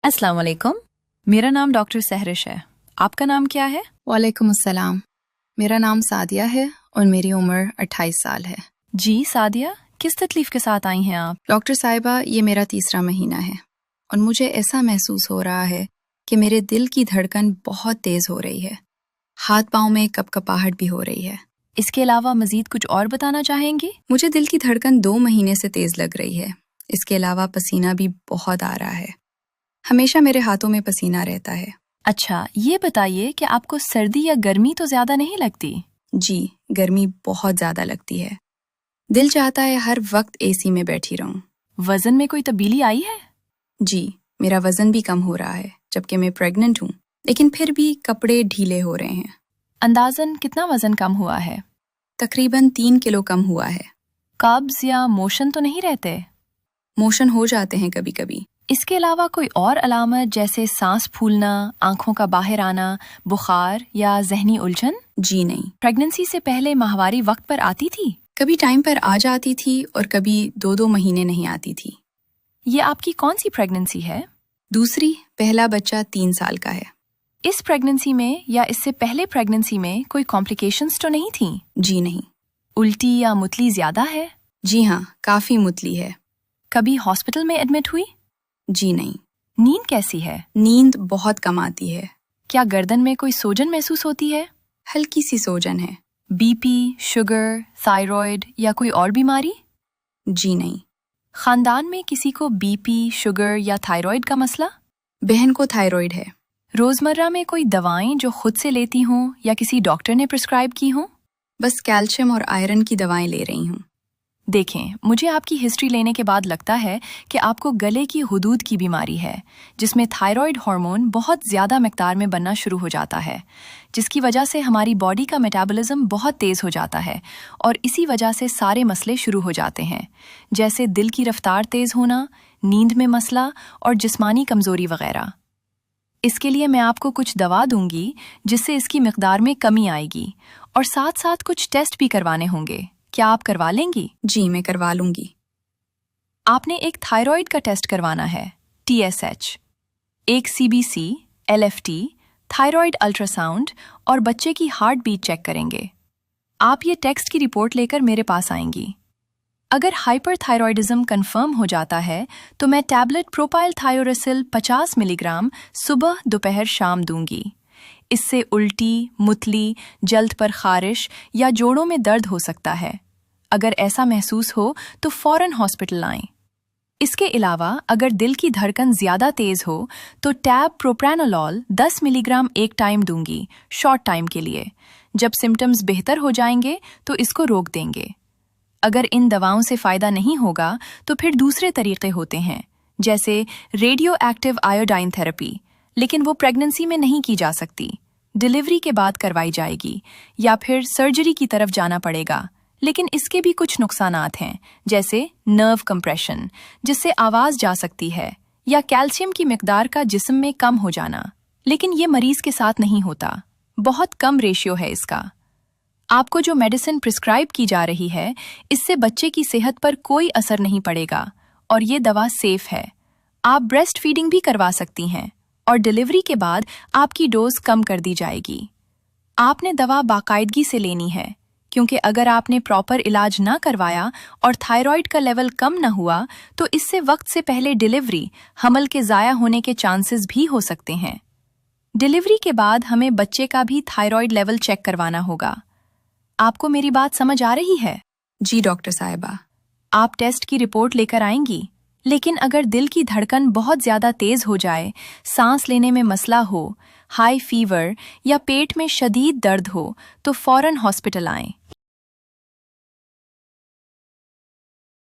अस्सलाम वालेकुम। मेरा नाम डॉक्टर सहरिश है। आपका नाम क्या है? वालेकुम अस्सलाम। मेरा नाम सादिया है और मेरी उम्र 28 साल है। जी सादिया, किस तकलीफ के साथ आई हैं आप? डॉक्टर साहिबा, ये मेरा तीसरा महीना है और मुझे ऐसा महसूस हो रहा है कि मेरे दिल की धड़कन बहुत तेज हो रही है। हाथ पाँव में कपकपाहट भी हो रही है। इसके अलावा मजीद कुछ और बताना चाहेंगी? मुझे दिल की धड़कन 2 महीने से तेज लग रही है। इसके अलावा पसीना भी बहुत आ रहा है। हमेशा मेरे हाथों में पसीना रहता है। अच्छा, ये बताइए कि आपको सर्दी या गर्मी तो ज्यादा नहीं लगती? जी, गर्मी बहुत ज्यादा लगती है। दिल चाहता है हर वक्त एसी में बैठी रहूं। वजन में कोई तब्दीली आई है? जी, मेरा वजन भी कम हो रहा है जबकि मैं प्रेग्नेंट हूँ, लेकिन फिर भी कपड़े ढीले हो रहे हैं। अंदाजन कितना वजन कम हुआ है? तकरीबन 3 किलो कम हुआ है। कब्ज या मोशन तो नहीं रहते? मोशन हो जाते हैं कभी कभी। इसके अलावा कोई और अलामत जैसे सांस फूलना, आंखों का बाहर आना, बुखार या जहनी उलझन? जी नहीं। प्रेगनेंसी से पहले माहवारी वक्त पर आती थी? कभी टाइम पर आ जाती थी और कभी 2-2 महीने नहीं आती थी। ये आपकी कौन सी प्रेगनेंसी है? दूसरी, पहला बच्चा 3 साल का है। इस प्रेगनेंसी में या इससे पहले प्रेगनेंसी में कोई कॉम्प्लिकेशंस तो नहीं थी? जी नहीं। उल्टी या मुतली ज्यादा है? जी हाँ, काफी मुतली है। कभी हॉस्पिटल में एडमिट हुई? जी नहीं। नींद कैसी है? नींद बहुत कम आती है। क्या गर्दन में कोई सूजन महसूस होती है? हल्की सी सूजन है। बीपी, शुगर, थायराइड या कोई और बीमारी? जी नहीं। खानदान में किसी को बीपी, शुगर या थायराइड का मसला? बहन को थायराइड है। रोजमर्रा में कोई दवाएं जो खुद से लेती हों या किसी डॉक्टर ने प्रिस्क्राइब की हों? बस कैल्शियम और आयरन की दवाएं ले रही हूँ। देखें, मुझे आपकी हिस्ट्री लेने के बाद लगता है कि आपको गले की हुदूद की बीमारी है, जिसमें थायराइड हार्मोन बहुत ज़्यादा मिकदार में बनना शुरू हो जाता है, जिसकी वजह से हमारी बॉडी का मेटाबॉलिज्म बहुत तेज़ हो जाता है और इसी वजह से सारे मसले शुरू हो जाते हैं, जैसे दिल की रफ्तार तेज़ होना, नींद में मसला और जिस्मानी कमज़ोरी वगैरह। इसके लिए मैं आपको कुछ दवा दूंगी जिससे इसकी मिकदार में कमी आएगी और साथ साथ कुछ टेस्ट भी करवाने होंगे। क्या आप करवा लेंगी? जी, मैं करवा लूंगी। आपने एक थायराइड का टेस्ट करवाना है, TSH, एक CBC, LFT, थायराइड अल्ट्रासाउंड और बच्चे की हार्ट बीट चेक करेंगे। आप ये टेस्ट की रिपोर्ट लेकर मेरे पास आएंगी। अगर हाइपरथायरॉयडिज्म कंफर्म हो जाता है तो मैं टैबलेट प्रोपाइल थायोरेसिल 50 मिलीग्राम सुबह, दोपहर, शाम दूंगी। इससे उल्टी, मुतली, जल्द पर खारिश या जोड़ों में दर्द हो सकता है। अगर ऐसा महसूस हो तो फौरन हॉस्पिटल आएं। इसके अलावा अगर दिल की धड़कन ज्यादा तेज हो तो टैब प्रोप्रानोलॉल 10 मिलीग्राम एक टाइम दूंगी, शॉर्ट टाइम के लिए। जब सिम्टम्स बेहतर हो जाएंगे तो इसको रोक देंगे। अगर इन दवाओं से फायदा नहीं होगा तो फिर दूसरे तरीके होते हैं, जैसे रेडियो एक्टिव आयोडाइन थेरेपी, लेकिन वो प्रेगनेंसी में नहीं की जा सकती, डिलीवरी के बाद करवाई जाएगी या फिर सर्जरी की तरफ जाना पड़ेगा। लेकिन इसके भी कुछ नुकसानात हैं, जैसे नर्व कंप्रेशन, जिससे आवाज जा सकती है, या कैल्शियम की मिकदार का जिस्म में कम हो जाना। लेकिन ये मरीज के साथ नहीं होता, बहुत कम रेशियो है इसका। आपको जो मेडिसिन प्रिस्क्राइब की जा रही है, इससे बच्चे की सेहत पर कोई असर नहीं पड़ेगा और ये दवा सेफ है। आप ब्रेस्ट फीडिंग भी करवा सकती हैं और डिलीवरी के बाद आपकी डोज कम कर दी जाएगी। आपने दवा बाकायदगी से लेनी है, क्योंकि अगर आपने प्रॉपर इलाज ना करवाया और थायराइड का लेवल कम ना हुआ तो इससे वक्त से पहले डिलीवरी, हमल के ज़ाया होने के चांसेस भी हो सकते हैं। डिलीवरी के बाद हमें बच्चे का भी थायराइड लेवल चेक करवाना होगा। आपको मेरी बात समझ आ रही है? जी डॉक्टर साहिबा। आप टेस्ट की रिपोर्ट लेकर आएंगी, लेकिन अगर दिल की धड़कन बहुत ज्यादा तेज हो जाए, सांस लेने में मसला हो, हाई फीवर या पेट में शदीद दर्द हो तो फौरन हॉस्पिटल आएं।